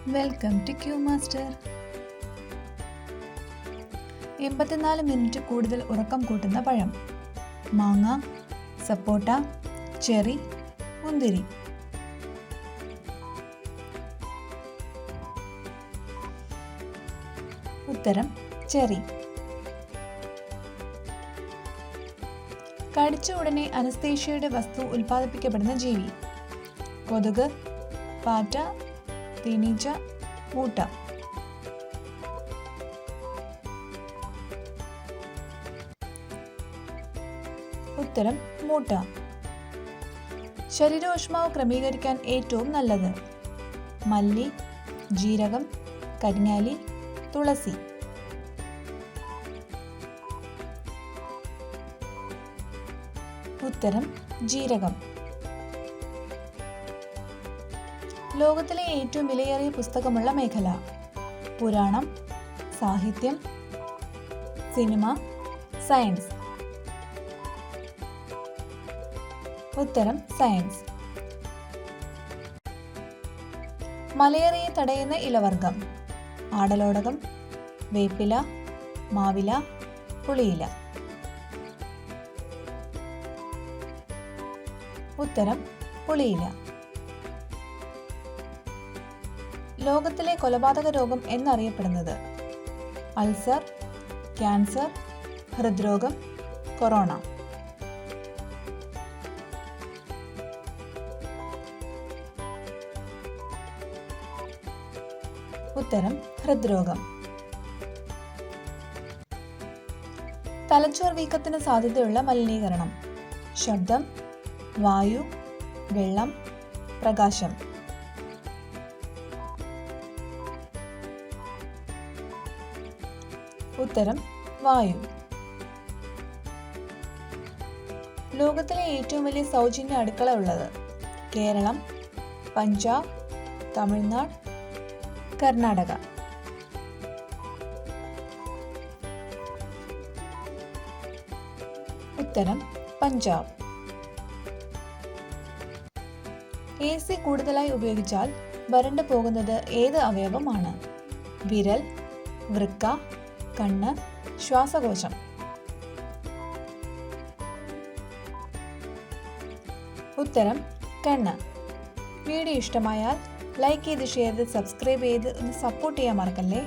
Welcome to Q Master. 84 minute കൂടുതൽ ഉറക്കം കൂട്ടുന്ന പഴം: മാങ്ങ, സപ്പോട്ട, ചെറി, മുന്തിരി. ഉത്തരം ചെറി. കടിച്ച ഉടനെ അനസ്തേഷ്യയുടെ വസ്തു ഉൽപ്പാദിപ്പിക്കപ്പെടുന്ന ജീവി: കൊതുക്, പാറ്റ, തേനീച്ച, മൂട്ട. ഉത്തരം മൂട്ട. ശരീരോഷ്മാവ് ക്രമീകരിക്കാൻ ഏറ്റവും നല്ലത്: മല്ലി, ജീരകം, കരിങ്ങാലി, തുളസി. ഉത്തരം ജീരകം. ലോകത്തിലെ ഏറ്റവും വിലയേറിയ പുസ്തകമുള്ള മേഖല: പുരാണം, സാഹിത്യം, സിനിമ, സയൻസ്. ഉത്തരം സയൻസ്. മലേറിയയെ തടയുന്ന ഇലവർഗം: ആടലോടകം, വേപ്പില, മാവില, പുളിയില. ഉത്തരം പുളിയില. ലോകത്തിലെ കൊലപാതക രോഗം എന്നറിയപ്പെടുന്നത്: അൾസർ, ക്യാൻസർ, ഹൃദ്രോഗം, കൊറോണ. ഉത്തരം ഹൃദ്രോഗം. തലച്ചോർ വീക്കത്തിന് സാധ്യതയുള്ള മലിനീകരണം: ശബ്ദം, വായു, വെള്ളം, പ്രകാശം. ഉത്തരം വായു. ലോകത്തിലെ ഏറ്റവും വലിയ സൗജന്യ അടുക്കള ഉള്ളത്: കേരളം, പഞ്ചാബ്, തമിഴ്നാട്, കർണാടക. ഉത്തരം പഞ്ചാബ്. AC കൂടുതലായി ഉപയോഗിച്ചാൽ വരണ്ടു പോകുന്നത് ഏത് അവയവമാണ്? വിരൽ, വൃക്ക, കണ്ണ്, ശ്വാസകോശം. ഉത്തരം കണ്ണ്. വീഡിയോ ഇഷ്ടമായാൽ ലൈക്ക് ചെയ്ത്, ഷെയർ ചെയ്ത്, സബ്സ്ക്രൈബ് ചെയ്ത് ഒന്ന് സപ്പോർട്ട് ചെയ്യാൻ മറക്കല്ലേ.